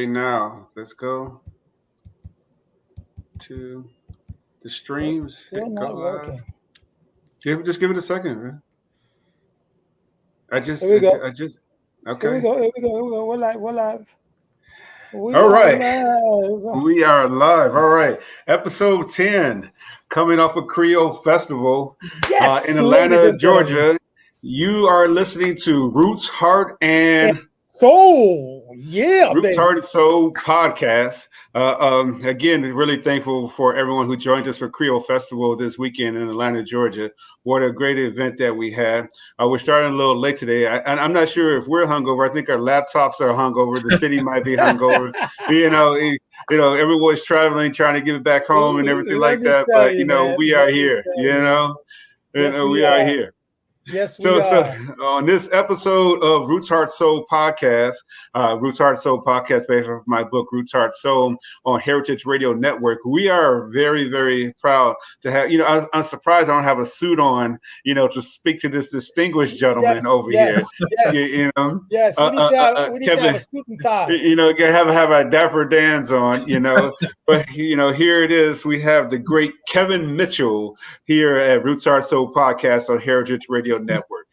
Now, let's go to the streams. Still Hit go not live. working. Just give it a second, man. I just, Here we go. I just. Here we Okay. go. Here we go. Here we go. We're live. We're live. We All are right. live. We are live. All right. Episode 10, coming off of Creole Festival Yes, in ladies Atlanta, and gentlemen. Georgia. You are listening to Roots, Heart, and Soul. Yeah, Roots, baby. Heart, and Soul podcast. Again, really thankful for everyone who joined us for Creole Festival this weekend in Atlanta, Georgia. What a great event that we had. We're starting a little late today. I'm not sure if we're hungover. I think our laptops are hungover. The city might be hungover. Everyone's traveling, trying to get it back home and everything Let like me that. tell But, you, man. we are here, Yes, we we are are. here. Yes, we So are. on this episode of Roots Heart Soul podcast, Roots Heart Soul podcast based off my book Roots Heart Soul on Heritage Radio Network, we are very, very proud to have. I'm surprised I don't have a suit on, to speak to this distinguished gentleman over here. Yes. Yes, we need to have a suit and tie. Have a dapper Dan's on, But here it is. We have the great Kevin Mitchell here at Roots Heart Soul podcast on Heritage Radio Network.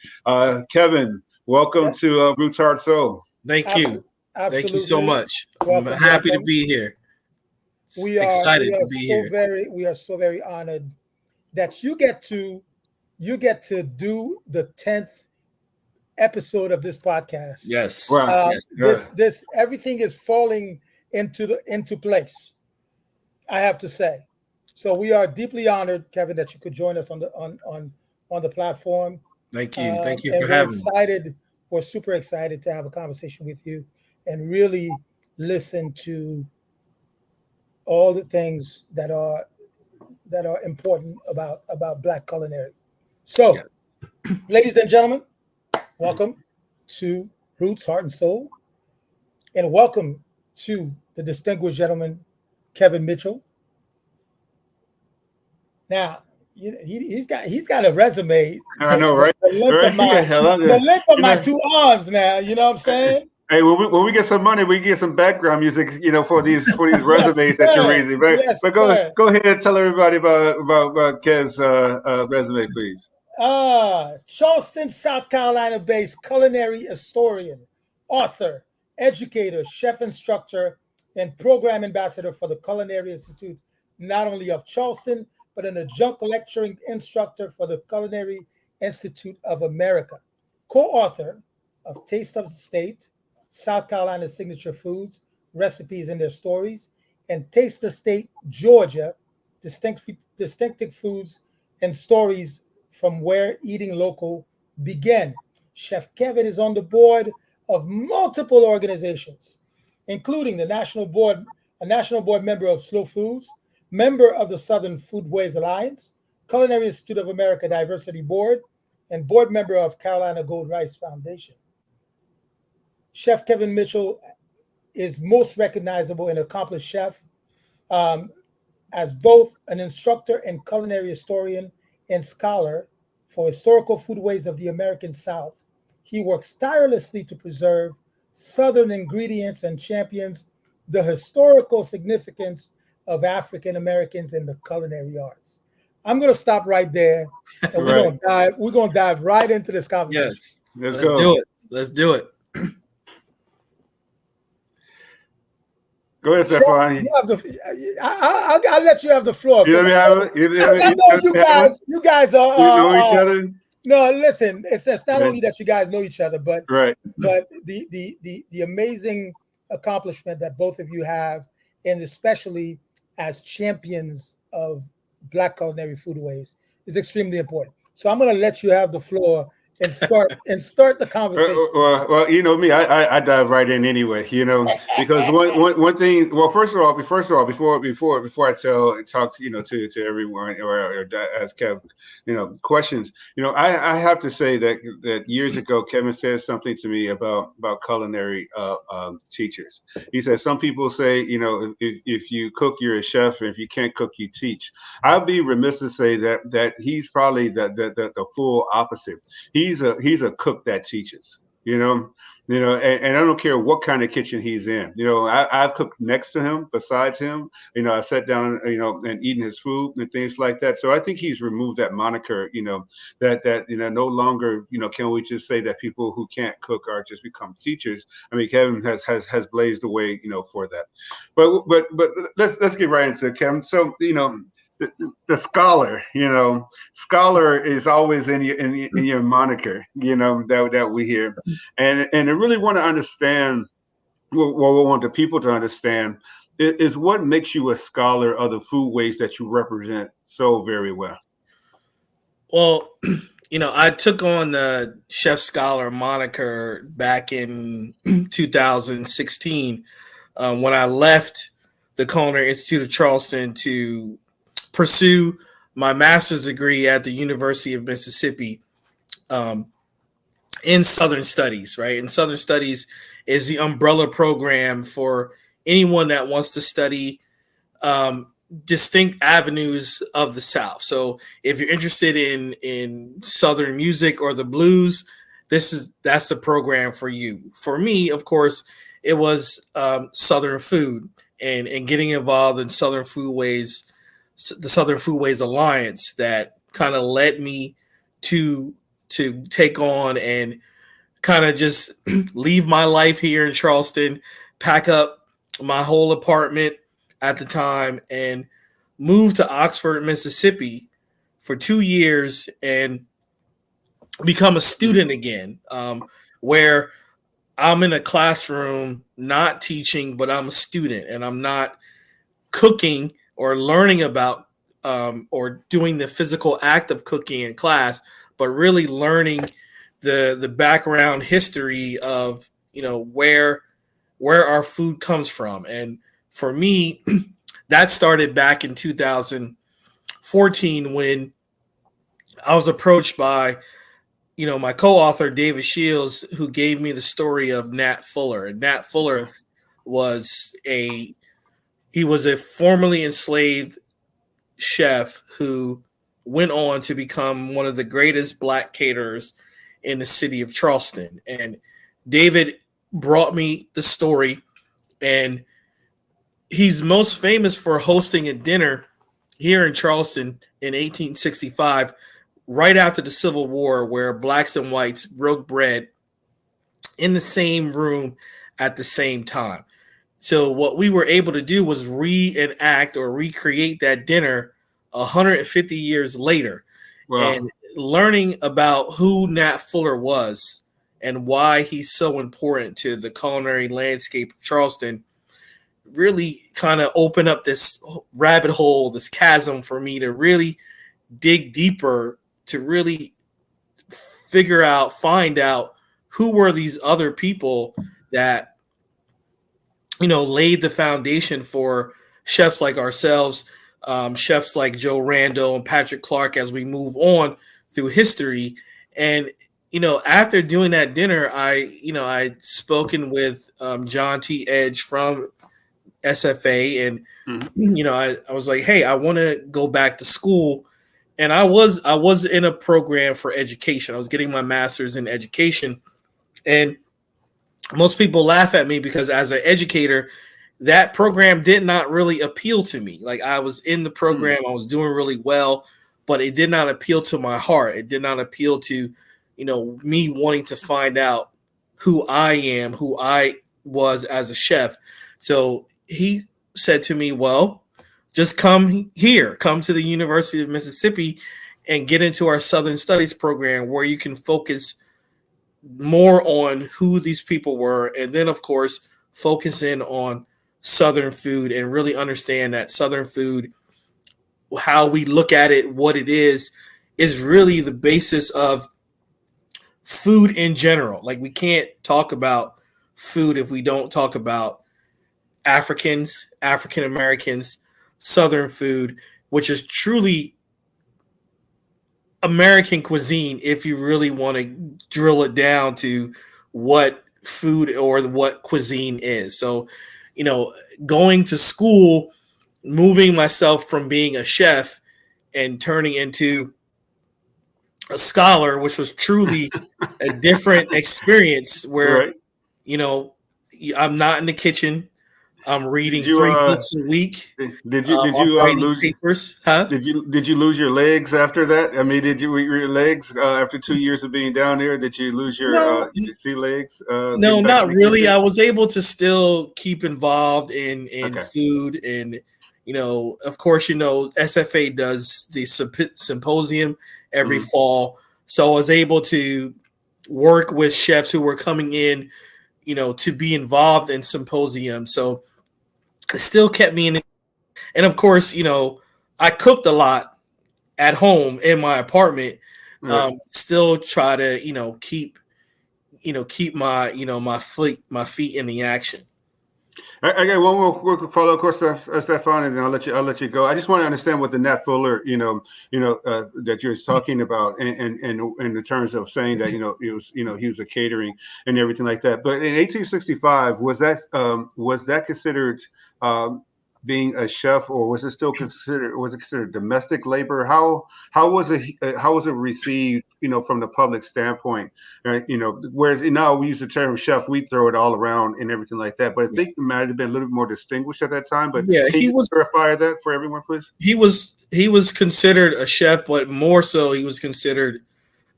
Kevin, welcome to Roots Heart Soul. Thank you. Absolutely. Thank you so much. Welcome, I'm happy to be here. We are so very honored that you get to do the 10th episode of this podcast. Yes. Wow. This everything is falling into place, I have to say. So we are deeply honored, Kevin, that you could join us on the platform. Thank you. Thank you for having me. We're super excited to have a conversation with you and really listen to all the things that are important about Black culinary. So, ladies and gentlemen, welcome to Roots, Heart, and Soul, and welcome to the distinguished gentleman, Kevin Mitchell. Now, he's got a resume. I know, right? The length of my two arms. Now, you know what I'm saying? Hey, when we get some money, we get some background music, for these resumes that you're raising. But, go ahead and tell everybody about Kez's resume, please. Charleston, South Carolina-based culinary historian, author, educator, chef instructor, and program ambassador for the Culinary Institute, not only of Charleston, but an adjunct lecturing instructor for the Culinary Institute of America. Co-author of Taste of the State, South Carolina's Signature Foods, Recipes and Their Stories, and Taste the State, Georgia, Distinctive Foods and Stories from Where Eating Local Began. Chef Kevin is on the board of multiple organizations, including a national board member of Slow Foods, member of the Southern Foodways Alliance, Culinary Institute of America Diversity Board, and board member of Carolina Gold Rice Foundation. Chef Kevin Mitchell is most recognizable and accomplished chef as both an instructor and culinary historian and scholar for historical foodways of the American South. He works tirelessly to preserve Southern ingredients and champions the historical significance of African Americans in the culinary arts. I'm going to stop right there, and we're going to dive right into this conversation. Yes, let's do it. Let's do it. Go ahead, Stephan. I'll let you have the floor. I know you guys are. know each other. No, listen. It's not only that you guys know each other, but the amazing accomplishment that both of you have, and especially as champions of Black culinary foodways, is extremely important. So I'm going to let you have the floor and start the conversation. Well, you know me, I dive right in anyway, because one thing. Well, first of all, before I talk, to everyone or ask Kev, questions. I have to say that years ago, Kevin said something to me about culinary teachers. He said some people say, if you cook, you're a chef, and if you can't cook, you teach. I'd be remiss to say that he's probably the full opposite. He's a cook that teaches. and I don't care what kind of kitchen he's in. I've cooked next to him, besides him. I sat down, and eaten his food and things like that. So I think he's removed that moniker, that no longer, can we just say that people who can't cook are just become teachers? I mean, Kevin has blazed the way, for that. But let's get right into it, Kevin. So, the scholar, scholar is always in your moniker, that we hear, and I really want to understand. What we want the people to understand is what makes you a scholar of the food ways that you represent so very well. Well, I took on the chef scholar moniker back in 2016 when I left the Culinary Institute of Charleston to pursue my master's degree at the University of Mississippi in Southern Studies, right? And Southern Studies is the umbrella program for anyone that wants to study distinct avenues of the South. So if you're interested in Southern music or the blues, that's the program for you. For me, of course, it was Southern food and getting involved in Southern Foodways, the Southern Foodways Alliance, that kind of led me to take on and kind of just leave my life here in Charleston, pack up my whole apartment at the time, and move to Oxford, Mississippi for 2 years and become a student again, where I'm in a classroom, not teaching, but I'm a student, and I'm not cooking or learning about or doing the physical act of cooking in class, but really learning the background history of where our food comes from. And for me, that started back in 2014 when I was approached by my co-author David Shields, who gave me the story of Nat Fuller. And Nat Fuller was a formerly enslaved chef who went on to become one of the greatest Black caterers in the city of Charleston. And David brought me the story, and he's most famous for hosting a dinner here in Charleston in 1865, right after the Civil War, where Blacks and whites broke bread in the same room at the same time. So what we were able to do was reenact or recreate that dinner 150 years later. Wow. And learning about who Nat Fuller was and why he's so important to the culinary landscape of Charleston really kind of opened up this rabbit hole, this chasm for me to really dig deeper, to really find out who were these other people that laid the foundation for chefs like ourselves, chefs like Joe Randall and Patrick Clark as we move on through history. And after doing that dinner, I'd spoken with John T. Edge from SFA, and I was like, hey, I want to go back to school. And I was in a program for education. I was getting my master's in education, and most people laugh at me because as an educator, that program did not really appeal to me. Like, I was in the program, I was doing really well, but it did not appeal to my heart. It did not appeal to, me wanting to find out who I am, who I was as a chef. So he said to me, well, just come to the University of Mississippi and get into our Southern Studies program, where you can focus more on who these people were. And then, of course, focus in on Southern food and really understand that Southern food, how we look at it, what it is really the basis of food in general. Like, we can't talk about food if we don't talk about Africans, African Americans, Southern food, which is truly American cuisine if you really want to drill it down to what food or what cuisine is. So, going to school, moving myself from being a chef and turning into a scholar, which was truly a different experience, where you know, I'm not in the kitchen. I'm reading Did you 3 books a week. did I'm you writing lose papers, huh? did you lose your legs after that? I mean, did you your legs after 2 years of being down there? Did you lose No, your sea legs no, getting back in not the really. kitchen? I was able to still keep involved in Okay. food, and of course, SFA does the symposium every Hmm. fall, so I was able to work with chefs who were coming in, to be involved in symposium. So it still kept me in, and of course, I cooked a lot at home in my apartment. Right. Still try to keep my feet in the action. I got one more quick follow-up question, Stefan, and then I'll let you go. I just want to understand what the Nat Fuller, that you're talking about, and in the terms of saying that he was a catering and everything like that. But in 1865, was that considered being a chef, or was it considered domestic labor? How was it received, from the public standpoint? Whereas now we use the term chef, we throw it all around and everything like that. But I Yeah, think it might have been a little bit more distinguished at that time. But yeah. can you He just was clarify that for everyone, please? he was considered a chef, but more so he was considered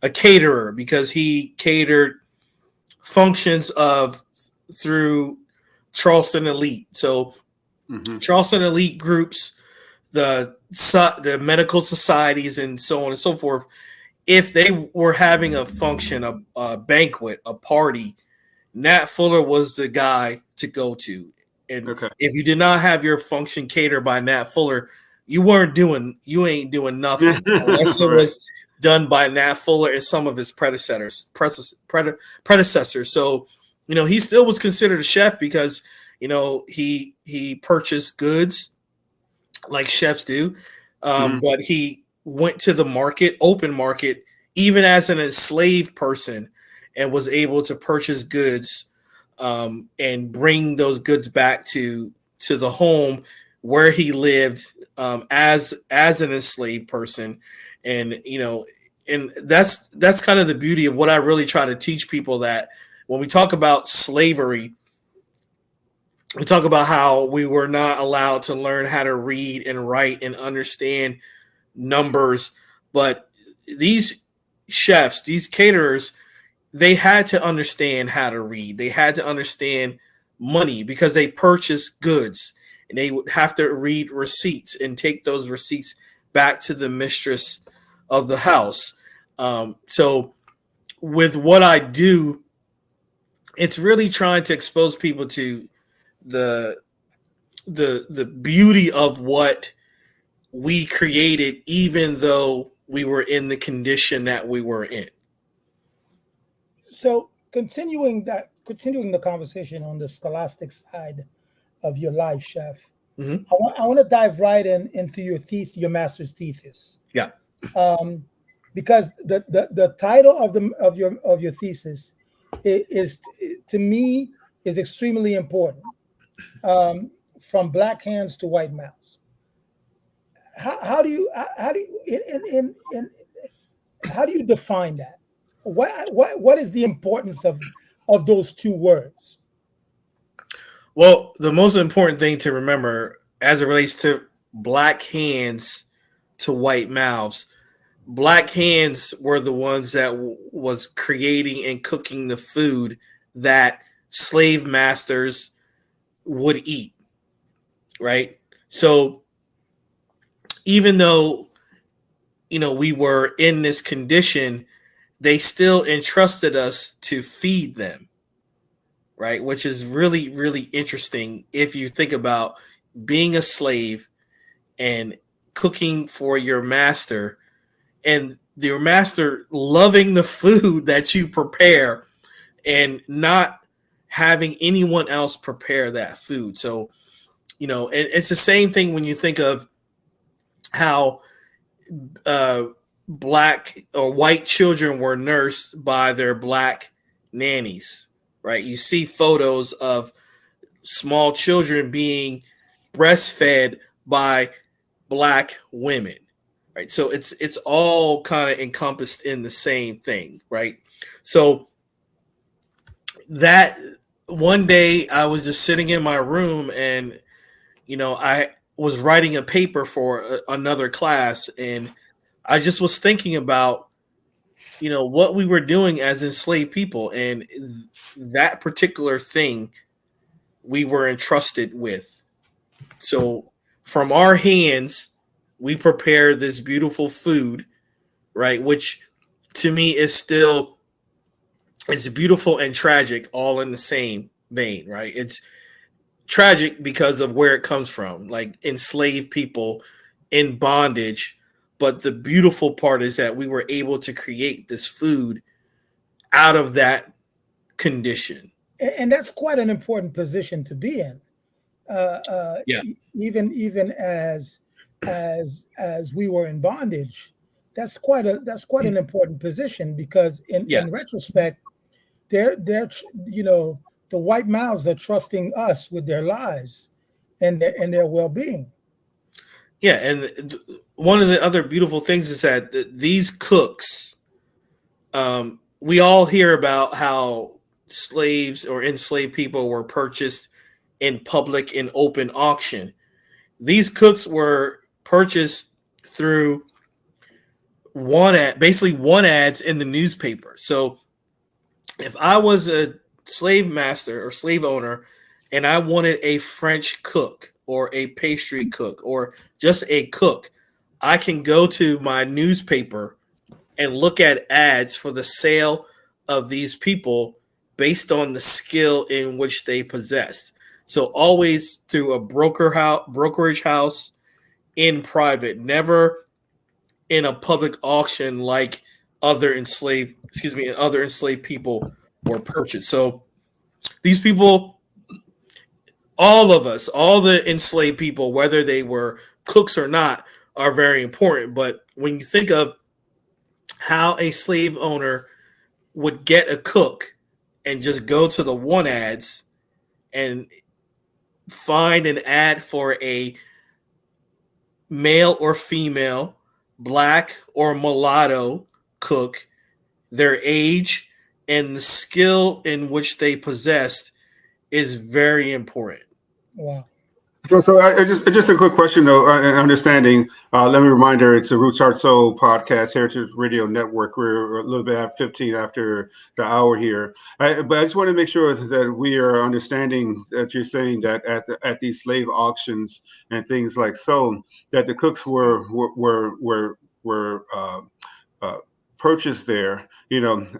a caterer because he catered functions of through Charleston Elite. So Mm-hmm. Charleston Elite groups, the medical societies, and so on and so forth. If they were having a function, a banquet, a party, Nat Fuller was the guy to go to. And Okay. if you did not have your function catered by Nat Fuller, you ain't doing nothing unless it Right. was done by Nat Fuller and some of his predecessors. So, he still was considered a chef because, he purchased goods like chefs do. Mm-hmm. But he went to the market, open market, even as an enslaved person, and was able to purchase goods, and bring those goods back to the home where he lived, as an enslaved person. And and that's kind of the beauty of what I really try to teach people, that when we talk about slavery, we talk about how we were not allowed to learn how to read and write and understand numbers. But these chefs, these caterers, they had to understand how to read. They had to understand money because they purchased goods, and they would have to read receipts and take those receipts back to the mistress of the house. So with what I do, it's really trying to expose people to the the beauty of what we created, even though we were in the condition that we were in. So continuing the conversation on the scholastic side of your life, chef. Mm-hmm. I want to dive right into your thesis, your master's thesis, Yeah. um, because the title of your thesis is to me is extremely important. From black hands to white mouths. How do you define that? What is the importance of those two words? Well, the most important thing to remember as it relates to black hands to white mouths, black hands were the ones that was creating and cooking the food that slave masters would eat, right? So even though we were in this condition, they still entrusted us to feed them, right? Which is really, really interesting if you think about being a slave and cooking for your master, and your master loving the food that you prepare and not having anyone else prepare that food. So, it's the same thing when you think of how black or white children were nursed by their black nannies, right? You see photos of small children being breastfed by black women, right? So it's all kind of encompassed in the same thing, right? So that one day I was just sitting in my room, and I was writing a paper for another class, and I just was thinking about what we were doing as enslaved people, and that particular thing we were entrusted with. So from our hands, we prepare this beautiful food, right? Which to me is still, it's beautiful and tragic all in the same vein, right? It's tragic because of where it comes from, like enslaved people in bondage. But the beautiful part is that we were able to create this food out of that condition. And that's quite an important position to be in. Yeah. Even as we were in bondage, that's quite an important position, because in Yes. retrospect, they're the white mouths are trusting us with their lives and their well-being. Yeah. And one of the other beautiful things is that these cooks, we all hear about how slaves or enslaved people were purchased in public in open auction. These cooks were purchased through basically one ads in the newspaper. So if I was a slave master or slave owner and I wanted a French cook or a pastry cook or just a cook, I can go to my newspaper and look at ads for the sale of these people based on the skill in which they possessed. So always through a brokerage house, in private, never in a public auction like other enslaved people were purchased. So these people, all of us, all the enslaved people, whether they were cooks or not, are very important. But when you think of how a slave owner would get a cook and just go to the one ads and find an ad for a male or female, black or mulatto cook, their age and the skill in which they possessed is very important. Wow. So just a quick question though, understanding. Let me remind her it's a Roots Heart Soul podcast, Heritage Radio Network. We're a little bit at 15 after the hour here, but I just want to make sure that we are understanding that you're saying that at these slave auctions and things like so, that the cooks were uh, purchased there,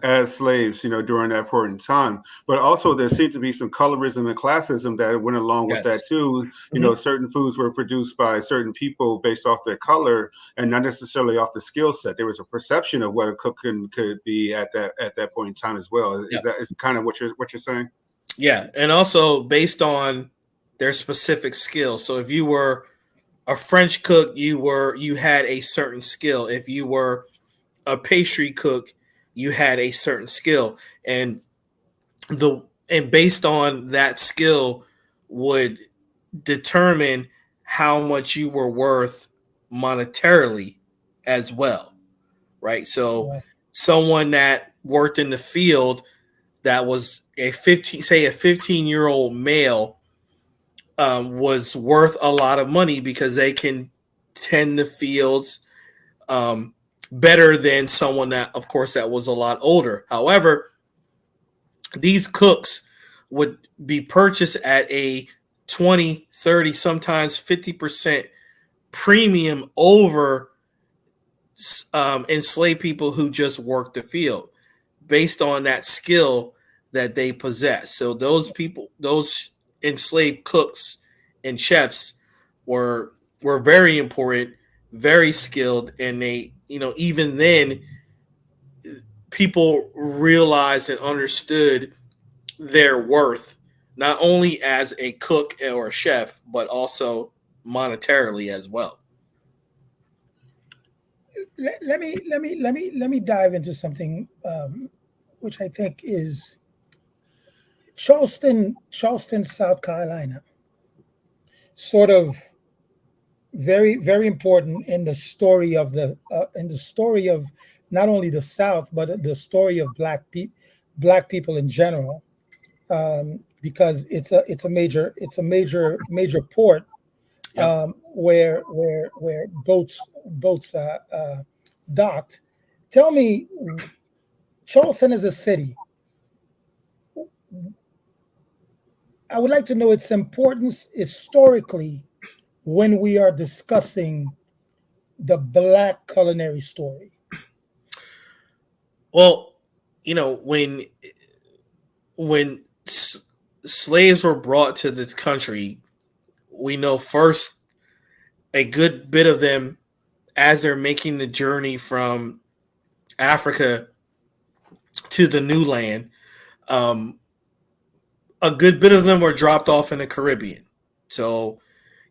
as slaves, during that point in time. But also there seemed to be some colorism and classism that went along with that Yes. too. Certain foods were produced by certain people based off their color and not necessarily off the skill set. There was a perception of what a cook could be at that point in time as well. Yeah. Is kind of what you're saying? Yeah. And also based on their specific skill. So if you were a French cook, you had a certain skill. If you were a pastry cook, you had a certain skill, and based on that skill would determine how much you were worth monetarily as well, right? So Wow. someone that worked in the field that was a 15-year-old male was worth a lot of money because they can tend the fields better than someone that, of course, that was a lot older. However, these cooks would be purchased at a 20, 30, sometimes 50% premium over enslaved people who just worked the field based on that skill that they possess. So those people, those enslaved cooks and chefs were very important, very skilled, and they, even then people realized and understood their worth not only as a cook or a chef but also monetarily as well. Let me dive into something, which I think is Charleston, South Carolina. Sort of very important in the story of not only the South but the story of black people in general. because it's a major port, Yep. where boats docked. Tell me, Charleston is a city. I would like to know its importance historically when we are discussing the Black culinary story. Well, when slaves were brought to this country, we know first a good bit of them, as they're making the journey from Africa to the new land, um, a good bit of them were dropped off in the Caribbean. So,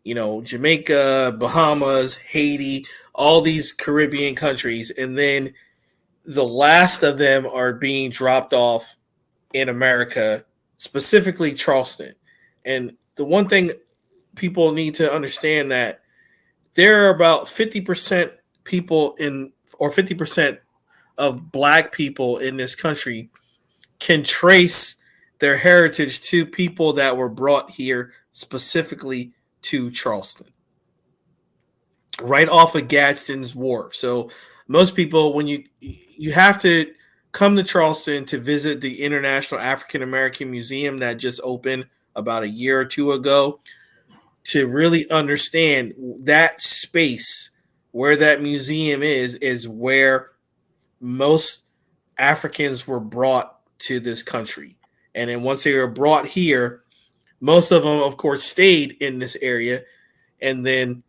Jamaica, Bahamas, Haiti, all these Caribbean countries. And then the last of them are being dropped off in America, specifically Charleston. And the one thing people need to understand that there are about 50% people or 50% of Black people in this country can trace their heritage to people that were brought here specifically to Charleston, right off of Gadsden's Wharf. So most people, when you have to come to Charleston to visit the International African American Museum that just opened about a year or two ago, to really understand that space where that museum is where most Africans were brought to this country. And then once they were brought here, most of them, of course, stayed in this area, and then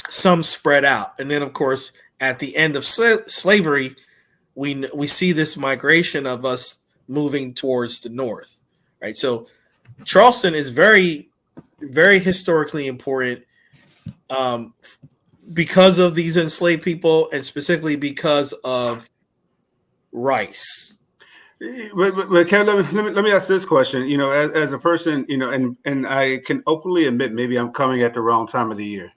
some spread out. And then, of course, at the end of slavery, we see this migration of us moving towards the north, right? So Charleston is very, very historically important, because of these enslaved people, and specifically because of rice. But Kev, let me ask this question. As a person, and I can openly admit maybe I'm coming at the wrong time of the year.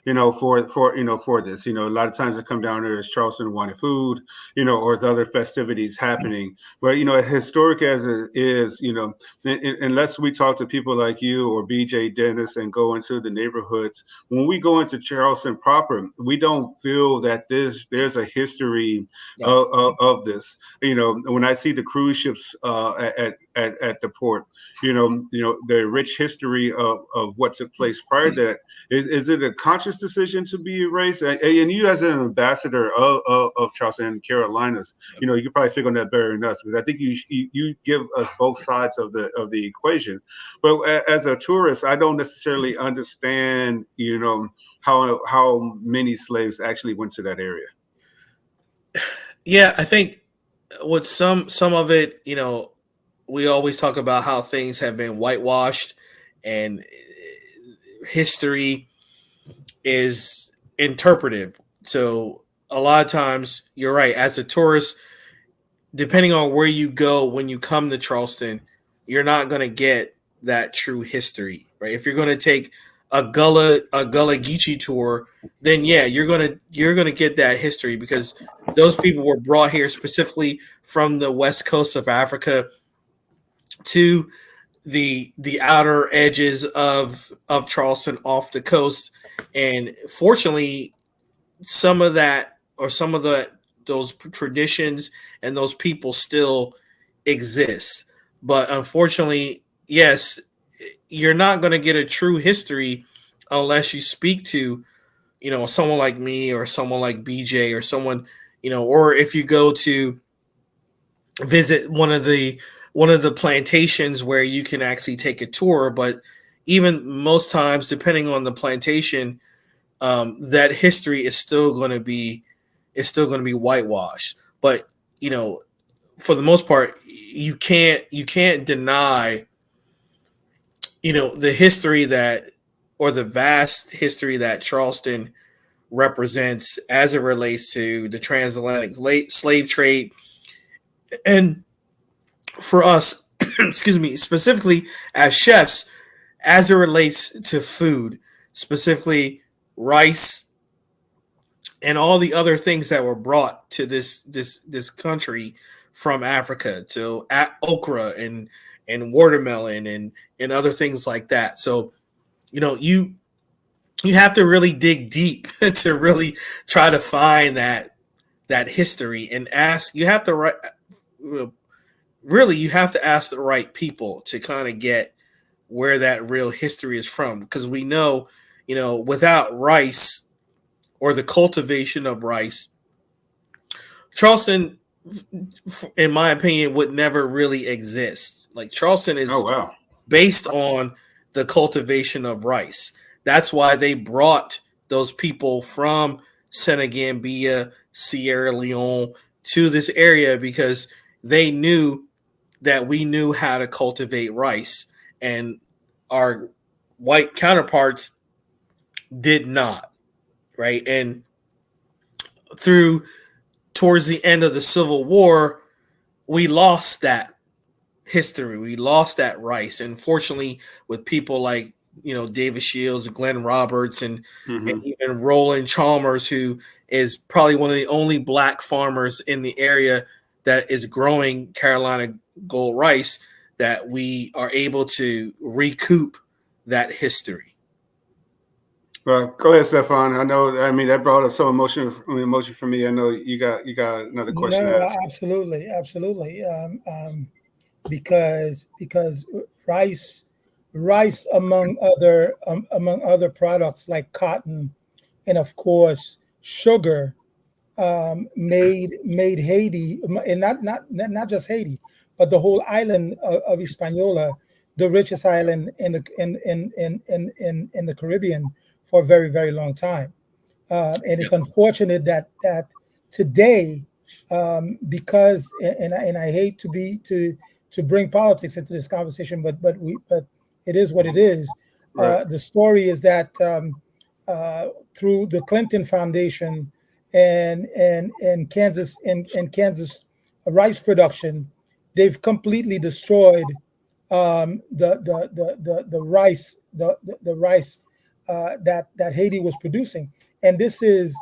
For this. A lot of times I come down there as Charleston wanted food, or the other festivities happening. But historic as it is, unless we talk to people like you or BJ Dennis and go into the neighborhoods, when we go into Charleston proper, we don't feel that there's a history of this. When I see the cruise ships at the port, the rich history of what took place prior to that. Is it a conscious decision to be erased? And you, as an ambassador of Charleston and Carolinas, you could probably speak on that better than us, because I think you give us both sides of the equation. But as a tourist, I don't necessarily understand, how many slaves actually went to that area. Yeah, I think with some of it, we always talk about how things have been whitewashed, and history is interpretive. So a lot of times, you're right. As a tourist, depending on where you go when you come to Charleston, you're not going to get that true history, right? If you're going to take a Gullah Geechee tour, then yeah, you're gonna get that history, because those people were brought here specifically from the west coast of Africa to the outer edges of Charleston, off the coast. And fortunately, some of that, or some of those traditions and those people still exist. But unfortunately, yes, you're not going to get a true history unless you speak to, someone like me, or someone like BJ, or someone, or if you go to visit one of the plantations where you can actually take a tour. But even most times, depending on the plantation, that history is still going to be whitewashed. But for the most part, you can't deny the history that, or the vast history that Charleston represents as it relates to the transatlantic slave trade. And for us, excuse me, specifically as chefs, as it relates to food, specifically rice and all the other things that were brought to this country from Africa, to okra and watermelon and other things like that. So, you have to really dig deep to really try to find that history and ask. You have to really you have to ask the right people to kind of get where that real history is from, because we know, without rice or the cultivation of rice, Charleston, in my opinion, would never really exist. Like, Charleston is based on the cultivation of rice. That's why they brought those people from Senegambia, Sierra Leone to this area, because they knew that we knew how to cultivate rice, and our white counterparts did not, right? And towards the end of the Civil War, we lost that history. We lost that rice. And fortunately, with people like, David Shields and Glenn Roberts and even Roland Chalmers, who is probably one of the only black farmers in the area that is growing Carolina gold rice, that we are able to recoup that history. Well, go ahead, Stephan. I know. I mean, that brought up some emotion for me. I know you got another question to ask. Absolutely, because rice among other products like cotton and of course sugar made Haiti, and not just Haiti, but the whole island of Hispaniola, the richest island in the Caribbean for a very, very long time. And it's unfortunate that today, because and I hate to bring politics into this conversation, but it is what it is. Right. The story is that through the Clinton Foundation and Kansas rice production, they've completely destroyed the rice that Haiti was producing, and this is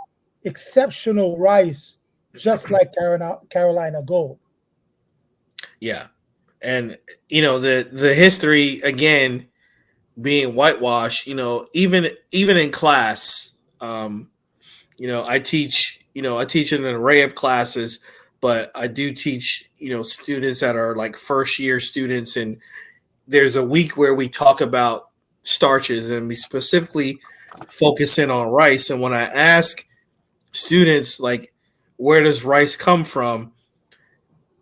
exceptional rice, just like Carolina gold. Yeah, and the history again being whitewashed. Even in class, I teach in an array of classes, but I do teach students that are like first year students, and there's a week where we talk about starches, and we specifically focus in on rice. And when I ask students, like, where does rice come from,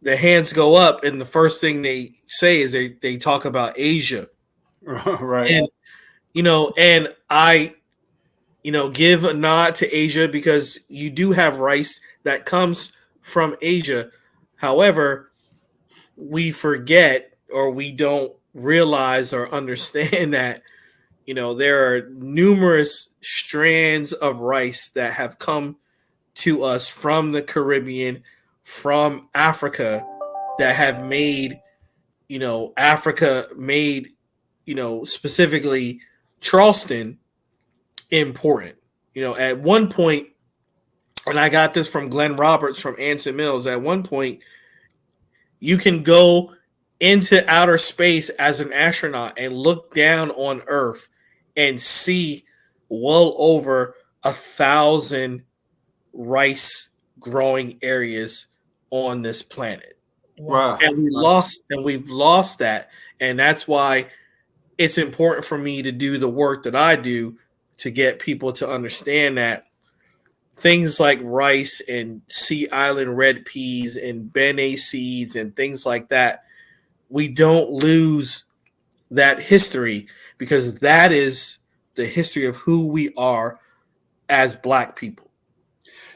their hands go up, and the first thing they say is they talk about Asia. Right. And and I give a nod to Asia, because you do have rice that comes from Asia. However, we forget, or we don't realize or understand that there are numerous strands of rice that have come to us from the Caribbean, from Africa, that have made Africa made specifically Charleston important. At one point, and I got this from Glenn Roberts from Anson Mills, at one point you can go into outer space as an astronaut and look down on Earth and see well over 1,000 rice growing areas on this planet. Wow. And we've lost that. And that's why it's important for me to do the work that I do, to get people to understand that things like rice and Sea Island red peas and Bene seeds and things like that, we don't lose that history, because that is the history of who we are as Black people.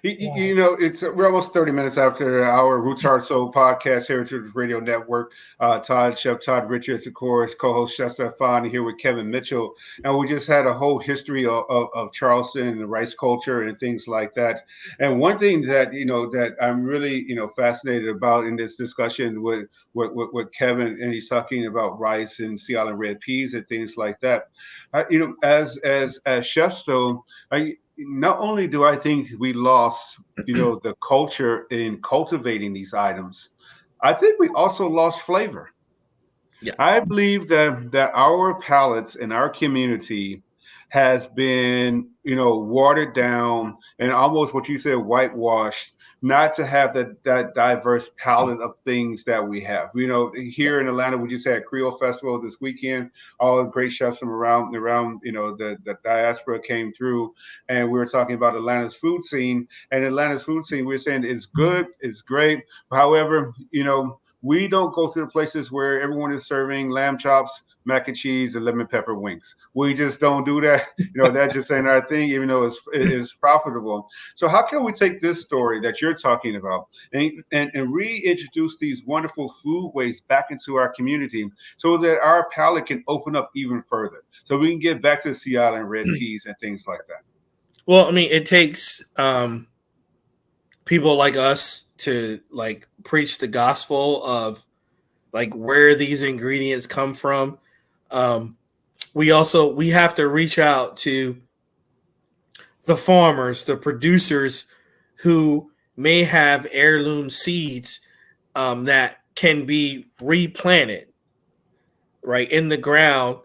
We're almost 30 minutes after our Roots Heart Soul podcast, Heritage Radio Network. Chef Todd Richards, of course, co-host Chef Stephan, here with Kevin Mitchell. And we just had a whole history of Charleston and the rice culture and things like that. And one thing that, that I'm really, fascinated about in this discussion with Kevin, and he's talking about rice and Sea Island red peas and things like that. As chefs, though, not only do I think we lost, the culture in cultivating these items, I think we also lost flavor. I believe that our palates in our community has been, watered down and almost what you said, whitewashed, not to have that diverse palette of things that we have. Here in Atlanta, we just had Creole Festival this weekend. All the great chefs from around, the diaspora came through, and we were talking about Atlanta's food scene. And Atlanta's food scene, we were saying it's good, it's great. However, we don't go to the places where everyone is serving lamb chops, mac and cheese, and lemon pepper wings. We just don't do that. That just ain't our thing, even though it's profitable. So how can we take this story that you're talking about and reintroduce these wonderful foodways back into our community so that our palate can open up even further? So we can get back to Sea Island red peas and things like that. Well, I mean, it takes people like us to like preach the gospel of like where these ingredients come from. We have to reach out to the farmers, the producers who may have heirloom seeds that can be replanted right in the ground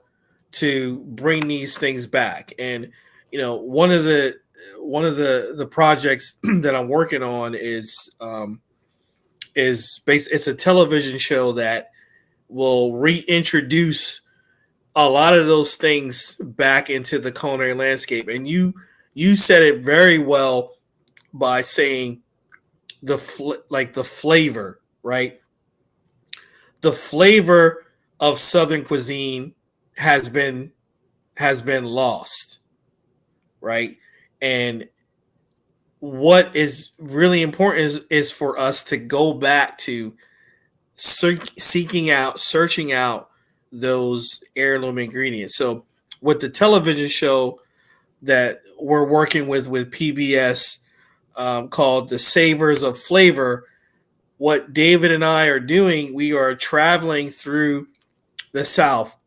to bring these things back. And one of the projects that I'm working on is it's a television show that will reintroduce a lot of those things back into the culinary landscape. And you said it very well by saying the flavor, right? The flavor of Southern cuisine has been lost, right? And what is really important is for us to go back to searching out those heirloom ingredients. So with the television show that we're working with PBS called The Savors of Flavor, what David and I are doing, we are traveling through the South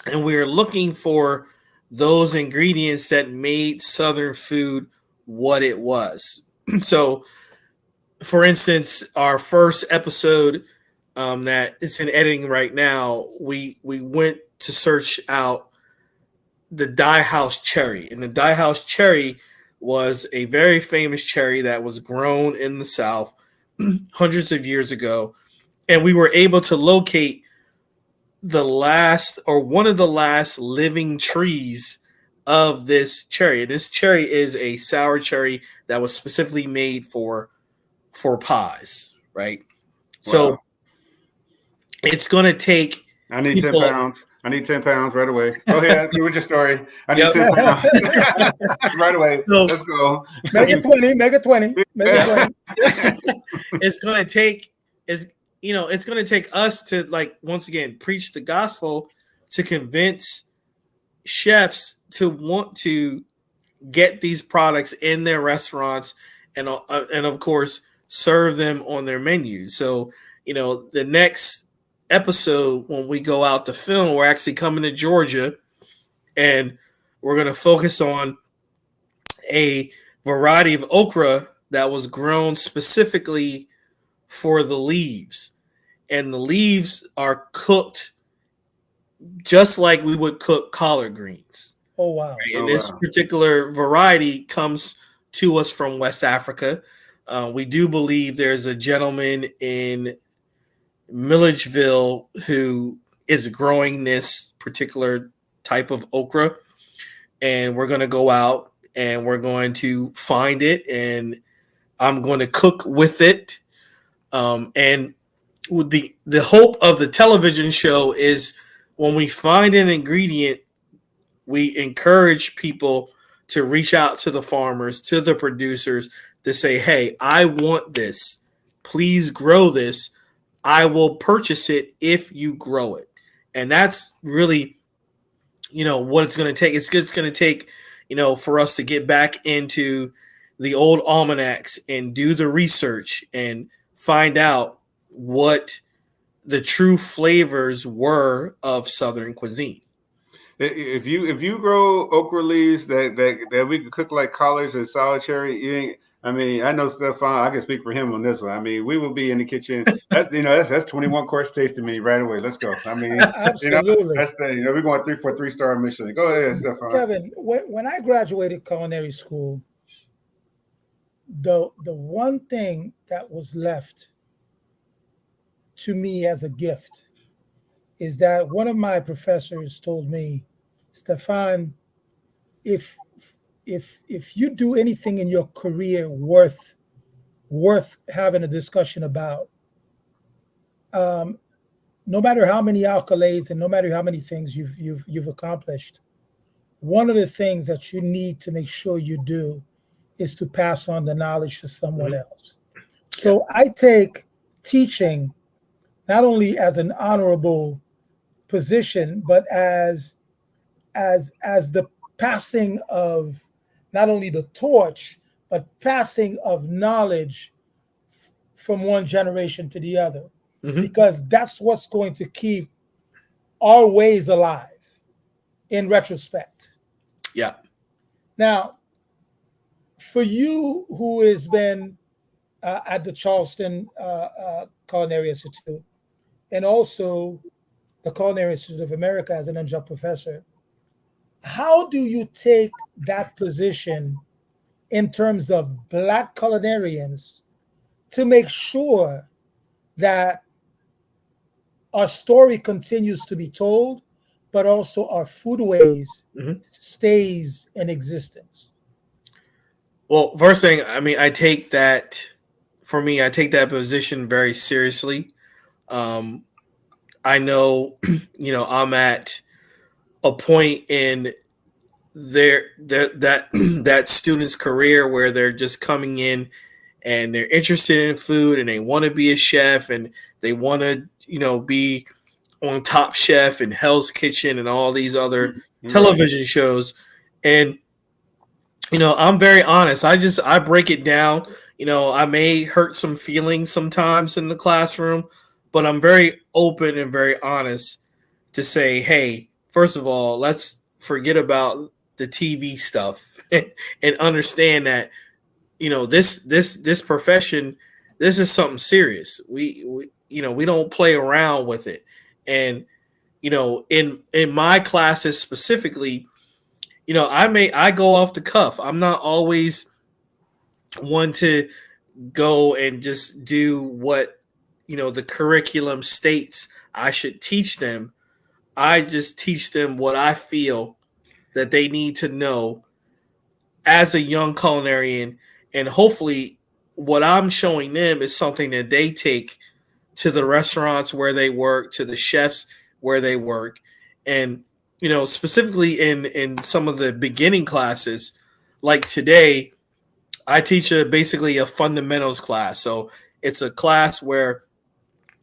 and we are looking for those ingredients that made Southern food what it was. So, for instance, our first episode that is in editing right now, we went to search out the Dye House cherry. And the Dye House cherry was a very famous cherry that was grown in the South hundreds of years ago. And we were able to locate one of the last living trees of this cherry. This cherry is a sour cherry that was specifically made for pies, right? Wow. So it's going to take. I need 10 pounds. I need 10 pounds right away. Go ahead. Do with your story. I need 10 pounds right away. So, let's go. Make it 20. Make it 20. Make it 20. It's going to take. It's going to take us to, like, once again, preach the gospel to convince chefs to want to get these products in their restaurants and of course, serve them on their menu. So, the next episode when we go out to film, we're actually coming to Georgia and we're going to focus on a variety of okra that was grown specifically for the leaves. And the leaves are cooked just like we would cook collard greens. Oh, wow. Right? And this particular variety comes to us from West Africa. We do believe there's a gentleman in Milledgeville who is growing this particular type of okra. And we're going to go out and we're going to find it and I'm going to cook with it. And the hope of the television show is when we find an ingredient, we encourage people to reach out to the farmers, to the producers to say, hey, I want this. Please grow this. I will purchase it if you grow it. And that's really, what it's going to take. It's going to take, for us to get back into the old almanacs and do the research and find out what the true flavors were of Southern cuisine. If you grow okra leaves that we could cook like collards and sour cherry, I mean, I know Stephan. I can speak for him on this one. I mean, we will be in the kitchen. That's 21 course tasting me right away. Let's go. I mean, Absolutely. that's the we're going 3 star Michelin. Go ahead, Stephan. Kevin, when I graduated culinary school, the one thing that was left to me as a gift is that one of my professors told me, Stephan, if if you do anything in your career worth having a discussion about, um, no matter how many accolades and no matter how many things you've accomplished, one of the things that you need to make sure you do is to pass on the knowledge to someone else. So I take teaching not only as an honorable position, but as the passing of not only the torch, but passing of knowledge from one generation to the other, because that's what's going to keep our ways alive in retrospect. Yeah. Now, for you who has been at the Charleston Culinary Institute and also the Culinary Institute of America as an adjunct professor, how do you take that position in terms of Black culinarians to make sure that our story continues to be told, but also our foodways stays in existence? Well, first thing, I mean, I take that position very seriously. I know, I'm at a point in that student's career where they're just coming in and they're interested in food and they want to be a chef and they want to, be on Top Chef and Hell's Kitchen and all these other television shows. And, I'm very honest. I break it down. I may hurt some feelings sometimes in the classroom, but I'm very open and very honest to say, hey, first of all, let's forget about the TV stuff and understand that, this profession, this is something serious. We don't play around with it. And, in my classes specifically, I go off the cuff. I'm not always one to go and just do what, the curriculum states I should teach them. I just teach them what I feel that they need to know as a young culinarian. And hopefully what I'm showing them is something that they take to the restaurants where they work, to the chefs where they work. And, specifically in some of the beginning classes, like today, I teach basically a fundamentals class. So it's a class where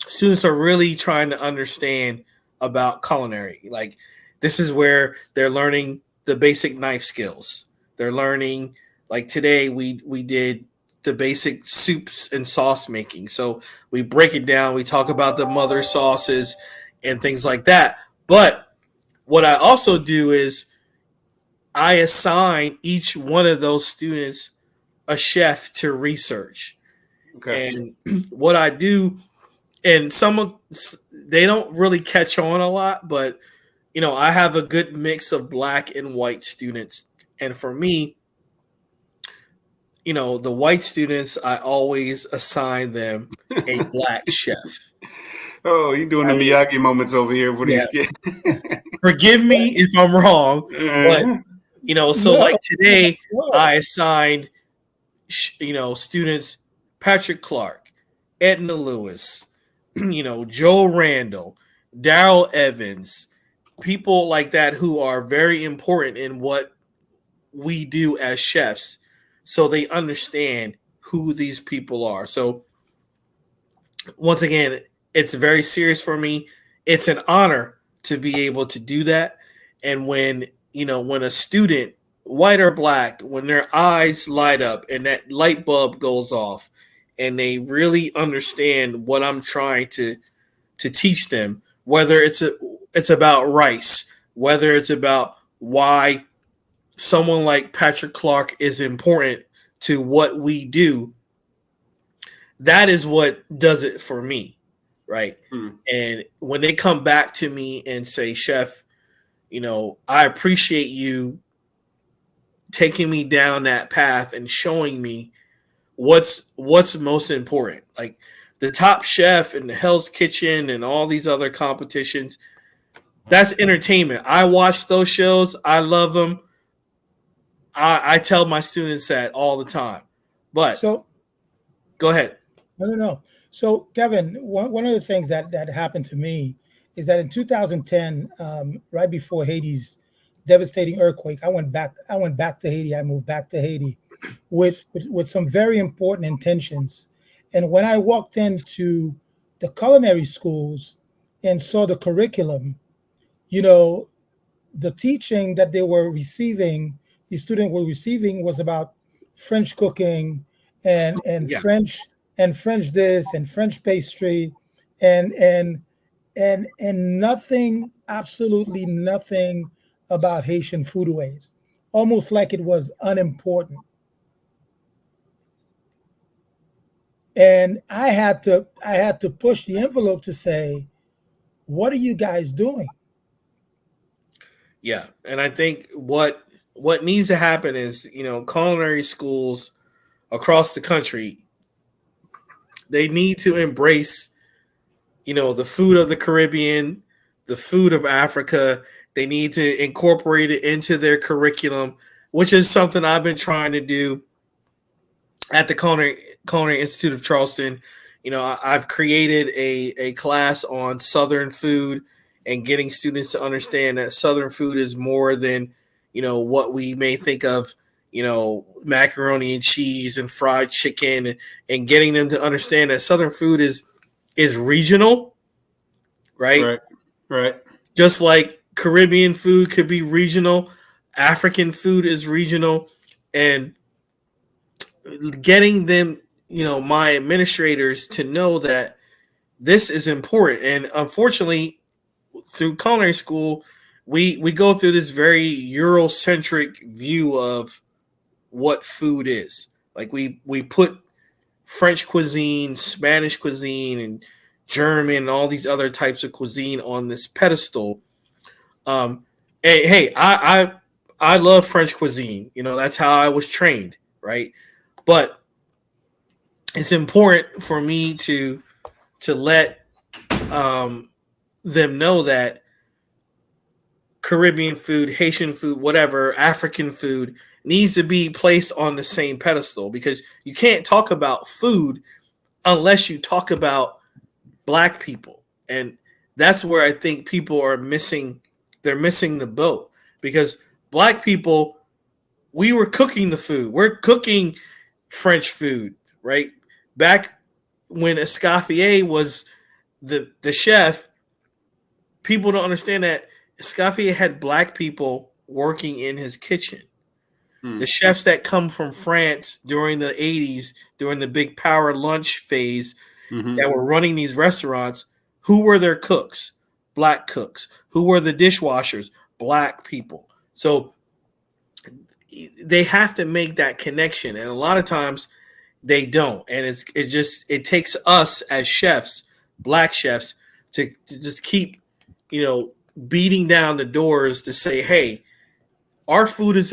students are really trying to understand about culinary. Like, this is where they're learning the basic knife skills. They're learning, like today we did the basic soups and sauce making. So we break it down. We talk about the mother sauces and things like that. But what I also do is I assign each one of those students a chef to research. Okay. And what I do, and they don't really catch on a lot, but I have a good mix of Black and white students. And for me, the white students, I always assign them a Black chef. Oh, you're doing the Miyagi moments over here for these kids. Forgive me if I'm wrong, but like today, I assigned students Patrick Clark, Edna Lewis, Joe Randall, Daryl Evans, people like that who are very important in what we do as chefs, so they understand who these people are. So once again, it's very serious for me. It's an honor to be able to do that. And when a student, white or Black, when their eyes light up and that light bulb goes off and they really understand what I'm trying to teach them, whether it's about rice, whether it's about why someone like Patrick Clark is important to what we do, that is what does it for me, right? And when they come back to me and say, Chef, I appreciate you taking me down that path and showing me what's most important. Like the Top Chef and the Hell's Kitchen and all these other competitions, that's entertainment. I watch those shows. I love them. I tell my students that all the time. But So go ahead. no. So Kevin, one of the things that happened to me is that in 2010, right before Haiti's devastating earthquake, I went back to Haiti. I moved back to Haiti with some very important intentions. And when I walked into the culinary schools and saw the curriculum, the teaching that they were receiving, the students were receiving, was about French cooking and Yeah. French this and French pastry and nothing, absolutely nothing about Haitian foodways, almost like it was unimportant. And I had to push the envelope to say, what are you guys doing? Yeah, and I think what needs to happen is, culinary schools across the country, they need to embrace, the food of the Caribbean, the food of Africa. They need to incorporate it into their curriculum, which is something I've been trying to do at the Culinary Institute of Charleston. I've created a class on Southern food and getting students to understand that Southern food is more than, what we may think of, macaroni and cheese and fried chicken, and getting them to understand that Southern food is regional, right? Right. Just like Caribbean food could be regional, African food is regional, and getting them, my administrators, to know that this is important. And unfortunately, through culinary school, we go through this very Eurocentric view of what food is. Like we put French cuisine, Spanish cuisine, and German, and all these other types of cuisine on this pedestal. Hey, I love French cuisine. That's how I was trained, right? But it's important for me to let them know that Caribbean food, Haitian food, whatever, African food needs to be placed on the same pedestal, because you can't talk about food unless you talk about Black people. And that's where I think people are missing. They're missing the boat, because Black people, we were cooking the food. We're cooking French food, right? Back when Escoffier was the chef, people don't understand that Escoffier had Black people working in his kitchen. The chefs that come from France during the 80s, during the big power lunch phase, that were running these restaurants, who were their cooks? Black cooks. Who were the dishwashers? Black people. So they have to make that connection, and a lot of times they don't. And it takes us as chefs, Black chefs, to just keep, beating down the doors to say, hey, our food is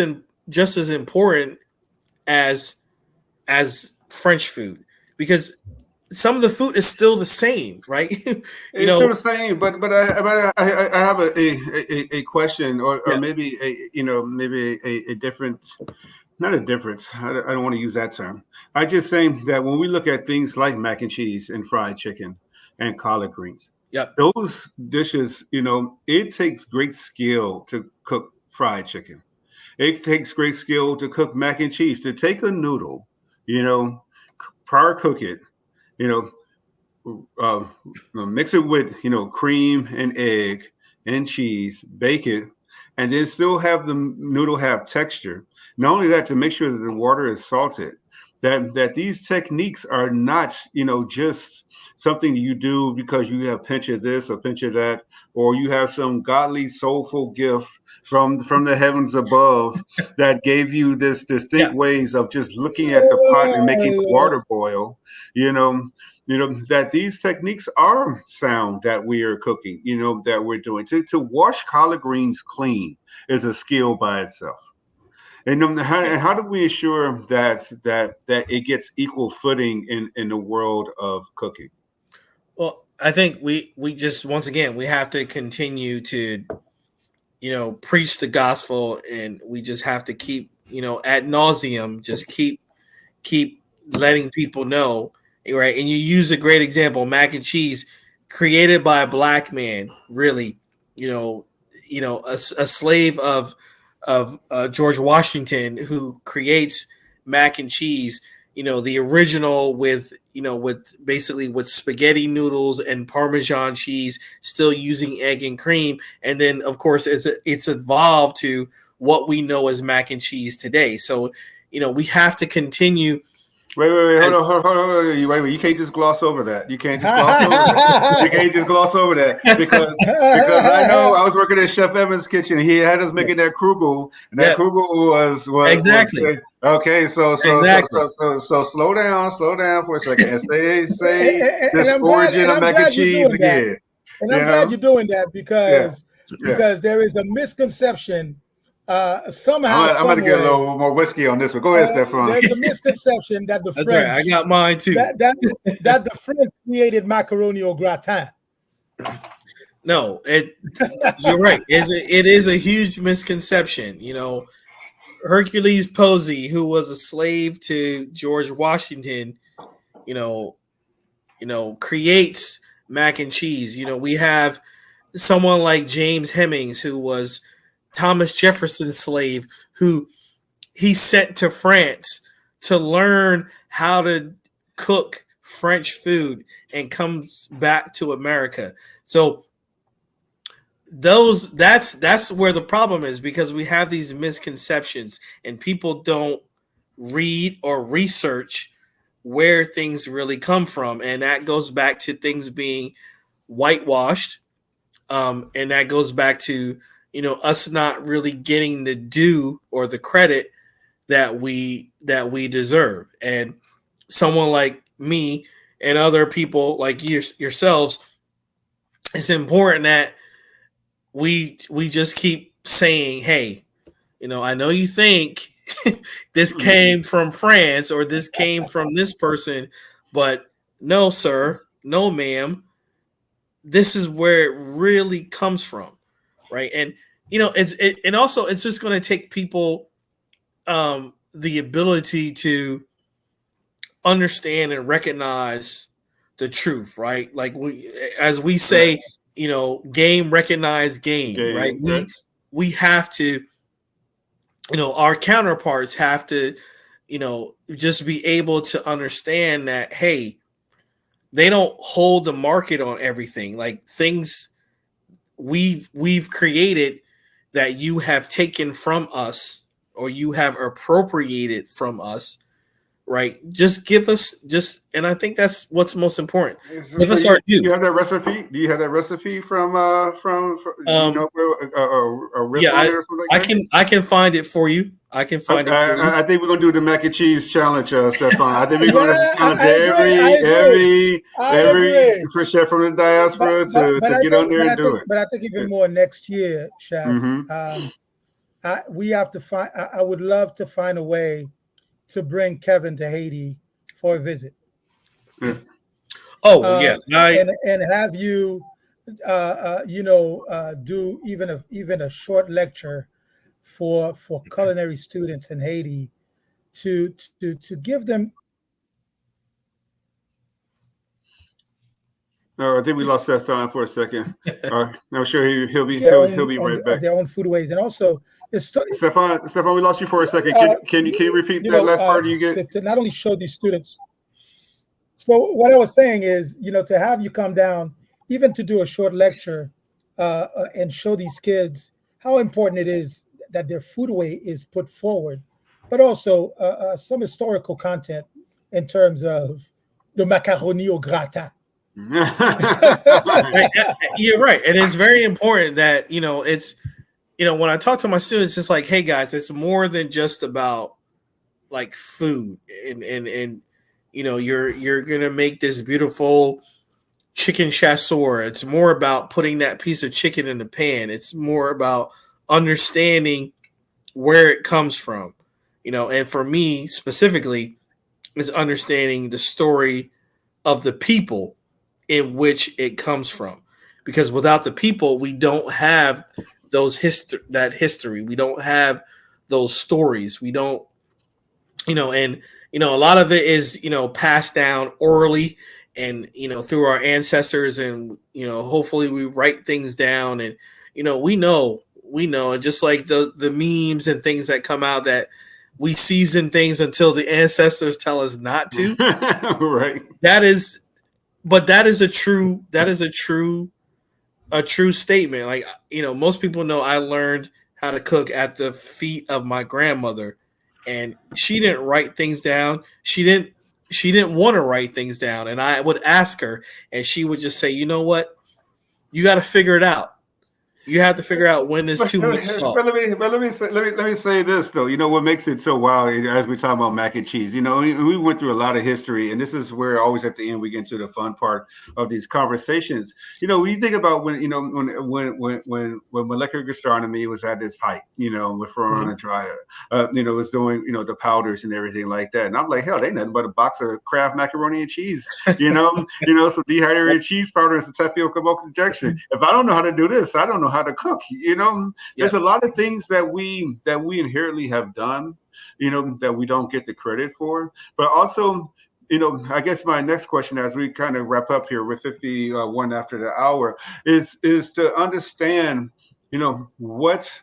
just as important as French food, because some of the food is still the same, right? It's still the same, but I have a question, or maybe a different, not a difference. I don't want to use that term. I just saying that when we look at things like mac and cheese and fried chicken and collard greens, those dishes, it takes great skill to cook fried chicken. It takes great skill to cook mac and cheese, to take a noodle, prior cook it, mix it with, cream and egg and cheese, bake it, and then still have the noodle have texture. Not only that, to make sure that the water is salted. that these techniques are not, just something you do because you have a pinch of this or pinch of that, or you have some godly soulful gift from the heavens above that gave you this distinct Yeah. ways of just looking at the pot and making the water boil. You know, that these techniques are sound that we are cooking. That we're doing to wash collard greens clean is a skill by itself. And how do we ensure that it gets equal footing in the world of cooking? Well, I think we just once again we have to continue to preach the gospel, and we just have to keep ad nauseum just keep letting people know, right? And you use a great example, mac and cheese, created by a black man, really, a slave of George Washington, who creates mac and cheese, the original with basically with spaghetti noodles and Parmesan cheese, still using egg and cream. And then of course it's evolved to what we know as mac and cheese today. So, we have to continue. Wait, hold on. Wait. You can't just gloss over that. You can't just gloss over that. You can't just gloss over that because I know I was working at Chef Evans' kitchen. He had us making that krugel, and that krugel was exactly okay. So slow down for a second, and say this origin of mac and cheese again. And I'm glad you're doing that because there is a misconception. Somehow, I'm going to get a little more whiskey on this one. Go ahead, Stephan. There's a misconception that the That's French, right. I got mine too. That the French created macaroni au gratin. No, you're right. It is a huge misconception. Hercules Posey, who was a slave to George Washington, creates mac and cheese. We have someone like James Hemings, who was Thomas Jefferson's slave, who he sent to France to learn how to cook French food and comes back to America. So that's where the problem is, because we have these misconceptions and people don't read or research where things really come from. And that goes back to things being whitewashed. And that goes back to us not really getting the due or the credit that we deserve. And someone like me and other people like yourselves, it's important that we just keep saying, hey, I know you think this came from France or this came from this person, but no, sir, no, ma'am, this is where it really comes from. Right. And, and also it's just going to take people the ability to understand and recognize the truth. Right. Like as we say, game recognize game. Right. We have to, our counterparts have to, just be able to understand that, hey, they don't hold the market on everything. Like things we've created that you have taken from us or you have appropriated from us, right? Just give us and I think that's what's most important. Give us our due. Do you have that recipe? Do you have that recipe from a restaurant or something like that? I can find it for you. I can find it for you. I think we're gonna do the mac and cheese challenge, Stephan. I think we're gonna challenge every chef from the diaspora to get on there and do it. But I think even more next year, Chef. We have to find. I would love to find a way to bring Kevin to Haiti for a visit. Yeah. And have you, do even a short lecture for culinary students in Haiti to give them. I think we lost Stephan for a second. I'm sure he'll be right back. Their own foodways, and also Stephan, we lost you for a second. Can you repeat that last part you get? To not only show these students. So what I was saying is, to have you come down, even to do a short lecture, and show these kids how important it is that their foodway is put forward, but also some historical content in terms of the macaroni au gratin. You're right, and it's very important that it's when I talk to my students, it's like, hey guys, it's more than just about like food, and you're gonna make this beautiful chicken chasseur. It's more about putting that piece of chicken in the pan. It's more about understanding where it comes from, and for me specifically, is understanding the story of the people in which it comes from. Because without the people, we don't have that history. We don't have those stories. We don't, and a lot of it is passed down orally and through our ancestors, and hopefully we write things down, and we know, and just like the memes and things that come out, that we season things until the ancestors tell us not to. Right. That is a true statement. Like, most people know I learned how to cook at the feet of my grandmother, and she didn't write things down. She didn't want to write things down, and I would ask her, and she would just say, "You know what? You got to figure it out. You have to figure out when there's too much salt." But let me say this though. What makes it so wild as we talk about mac and cheese. We went through a lot of history, and this is where always at the end we get into the fun part of these conversations. When you think about when molecular gastronomy was at its height, with Ferrari on the dryer, was doing the powders and everything like that, and I'm like, hell, they nothing but a box of Kraft macaroni and cheese, some dehydrated cheese powder and some tapioca milk injection. If I don't know how to do this, I don't know how to cook. There's a lot of things that we inherently have done, that we don't get the credit for. But also, I guess my next question, as we kind of wrap up here with 51 after the hour, is to understand, what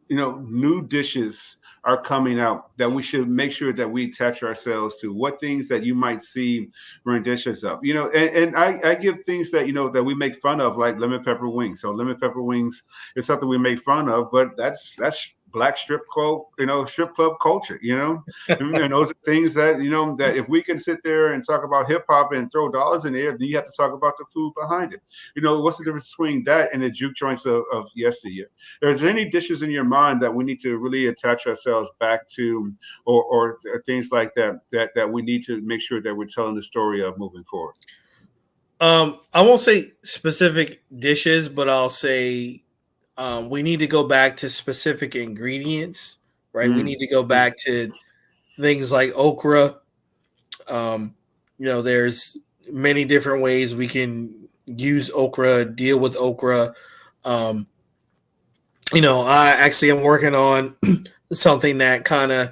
new dishes are coming out that we should make sure that we attach ourselves to. What things that you might see renditions of, and I give things that that we make fun of, like lemon pepper wings. So lemon pepper wings is something we make fun of, but that's Black strip club, strip club culture, and those are things that, that if we can sit there and talk about hip hop and throw dollars in there, then you have to talk about the food behind it. What's the difference between that and the juke joints of yesteryear? Is there any dishes in your mind that we need to really attach ourselves back to, or things like that we need to make sure that we're telling the story of moving forward? I won't say specific dishes, but I'll say we need to go back to specific ingredients, right? We need to go back to things like okra. There's many different ways we can use okra, deal with okra. I actually am working on something that kind of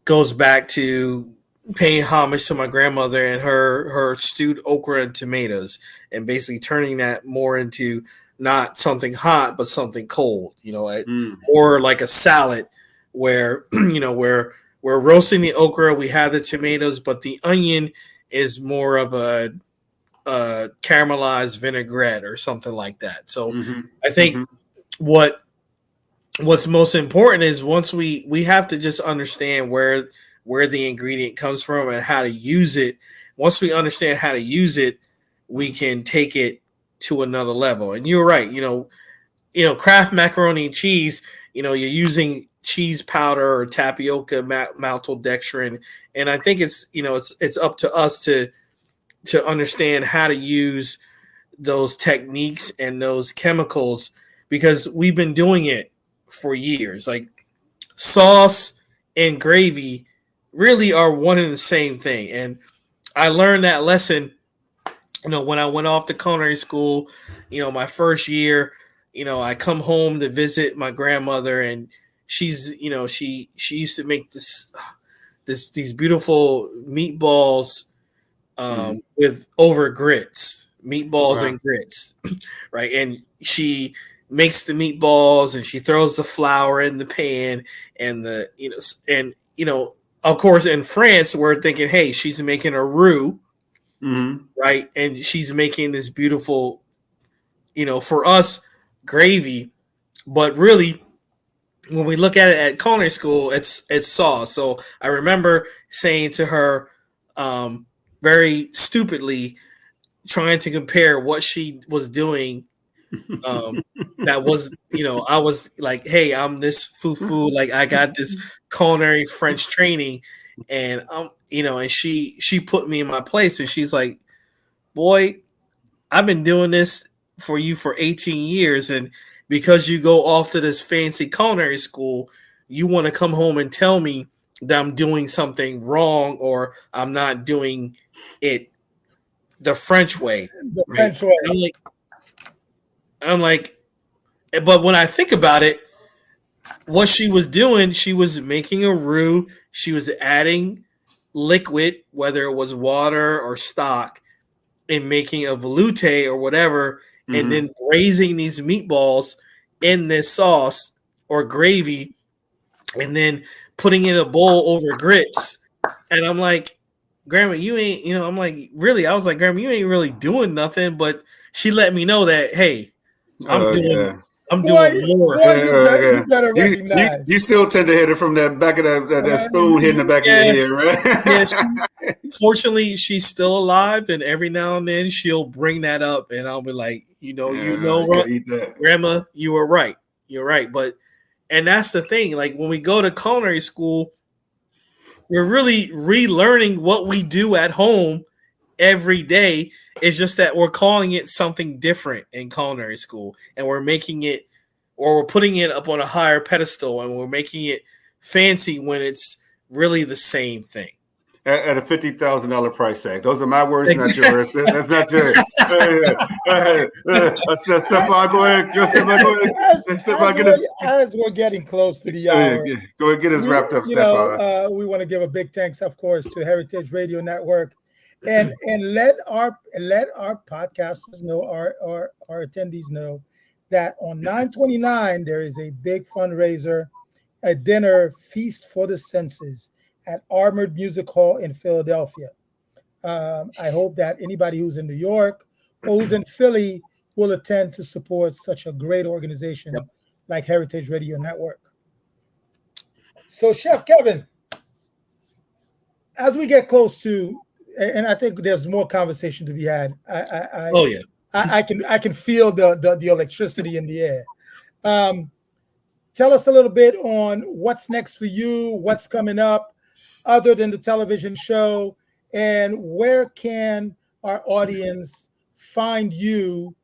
goes back to paying homage to my grandmother and her stewed okra and tomatoes, and basically turning that more into not something hot, but something cold, or like a salad where, where we're roasting the okra, we have the tomatoes, but the onion is more of a caramelized vinaigrette or something like that. So I think what's most important is once we have to just understand where the ingredient comes from and how to use it. Once we understand how to use it, we can take it to another level. And you're right, Kraft macaroni and cheese, you're using cheese powder or tapioca, maltodextrin, and I think it's it's up to us to understand how to use those techniques and those chemicals, because we've been doing it for years. Like sauce and gravy really are one and the same thing, and I learned that lesson when I went off to culinary school. My first year, I come home to visit my grandmother, and she's, she used to make these beautiful meatballs with over grits, meatballs and grits, right? And she makes the meatballs and she throws the flour in the pan, and of course in France we're thinking, hey, she's making a roux. Right, and she's making this beautiful, for us, gravy, but really, when we look at it at culinary school, it's sauce. So I remember saying to her, very stupidly trying to compare what she was doing. That was, I was like, hey, I'm this foo, like I got this culinary French training, and and she put me in my place, and she's like, boy, I've been doing this for you for 18 years, and because you go off to this fancy culinary school, you want to come home and tell me that I'm doing something wrong or I'm not doing it the French way. The Right? French way. I'm like, but when I think about it, what she was doing, she was making a roux. She was adding liquid, whether it was water or stock, and making a velouté or whatever, and then braising these meatballs in this sauce or gravy, and then putting in a bowl over grits. And I'm like, Grandma, you ain't, I'm like, really? I was like, Grandma, you ain't really doing nothing. But she let me know that, hey, I'm doing more. You better recognize. You still tend to hit it from the back of that spoon hitting the back of your head, right? Yeah, fortunately, she's still alive, and every now and then she'll bring that up, and I'll be like, Grandma, you were right. You're right. And that's the thing. Like when we go to culinary school, we're really relearning what we do at home every day. It's just that we're calling it something different in culinary school, and we're making it, or we're putting it up on a higher pedestal, and we're making it fancy when it's really the same thing. At a $50,000 price tag. Those are my words, not yours. That's not yours. Stephan, go ahead. Stephan, get us. As we're getting close to the hour, go ahead, get us wrapped up, Stephan. We want to give a big thanks, of course, to Heritage Radio Network, and let our podcasters know, our attendees know that on 9/29 there is a big fundraiser, a dinner feast for the senses at Armored Music Hall in Philadelphia. I hope that anybody who's in New York or who's in Philly will attend to support such a great organization like Heritage Radio Network. So, Chef Kevin, as we get close to, and I think there's more conversation to be had. I can feel the electricity in the air. Tell us a little bit on what's next for you, what's coming up, other than the television show, and where can our audience find you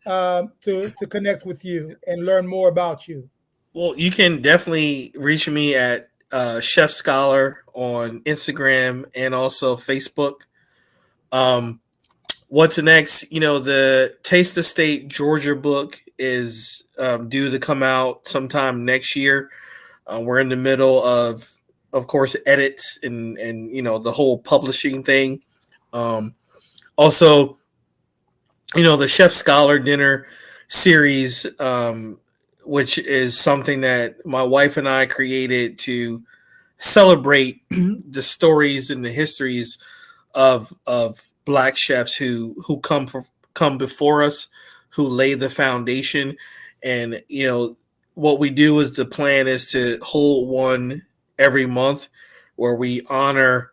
to connect with you and learn more about you? Well, you can definitely reach me at Chef Scholar on Instagram and also Facebook. What's next? The Taste the State Georgia book is due to come out sometime next year. We're in the middle of course, edits and the whole publishing thing. Also, the Chef Scholar Dinner series, which is something that my wife and I created to celebrate the stories and the histories of Black chefs who come before us, who lay the foundation. And what we do is, the plan is to hold one every month where we honor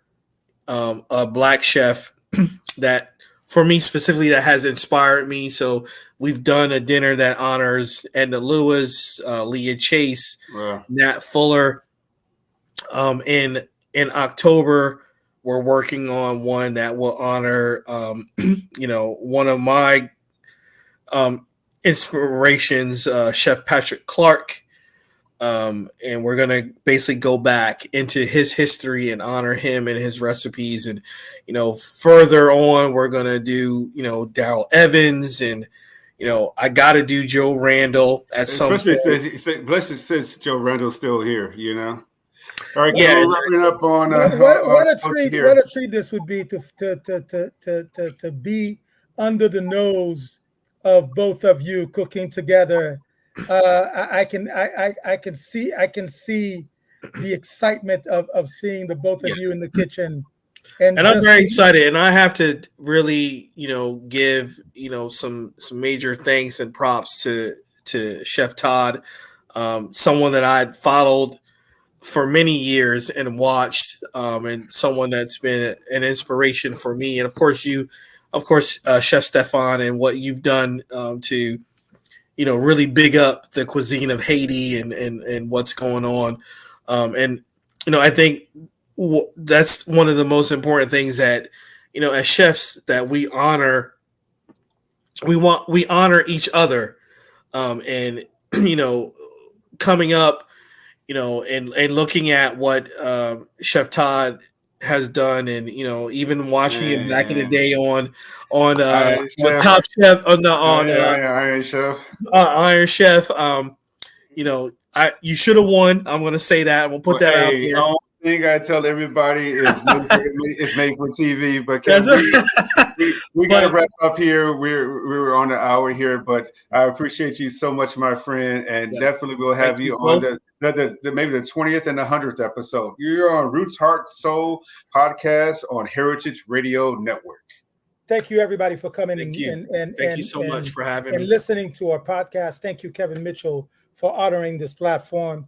a Black chef that, for me specifically, that has inspired me. So we've done a dinner that honors Edna Lewis, Leah Chase, Nat Fuller. In October, we're working on one that will honor one of my inspirations, Chef Patrick Clark. And we're going to basically go back into his history and honor him and his recipes. And, further on, we're going to do, Daryl Evans, and, I got to do Joe Randall at some point. Especially since Joe Randall's still here, All right, we're wrapping up on what a treat this would be to be under the nose of both of you cooking together. I can see the excitement of seeing the both of you in the kitchen, and I'm very excited. And I have to really, give some major thanks and props to Chef Todd, someone that I'd followed for many years and watched, and someone that's been an inspiration for me. And of course, Chef Stephan, and what you've done to, really big up the cuisine of Haiti and what's going on. And, I think that's one of the most important things that, as chefs, that we honor each other, and coming up, and looking at what Chef Todd has done, and even watching it back in the day on Top Chef, Iron Chef. Iron Chef. You should have won. I'm going to say that. We'll put that out there. The only thing I tell everybody is it's made for TV, but we got to wrap up here. We're on the hour here, but I appreciate you so much, my friend, and definitely we'll have you on the maybe the 20th and the 100th episode. You're on Roots, Heart, Soul podcast on Heritage Radio Network. Thank you, everybody, for coming. Thank you so much for having me and listening to our podcast. Thank you, Kevin Mitchell, for honoring this platform.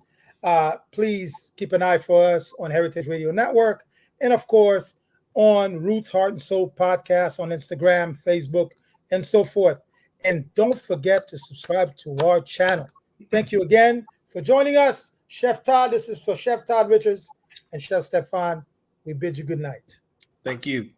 Please keep an eye for us on Heritage Radio Network, and of course on Roots, Heart, and Soul podcast on Instagram, Facebook, and so forth. And don't forget to subscribe to our channel. Thank you again for joining us. Chef Todd, this is for Chef Todd Richards and Chef Stephan. We bid you good night. Thank you.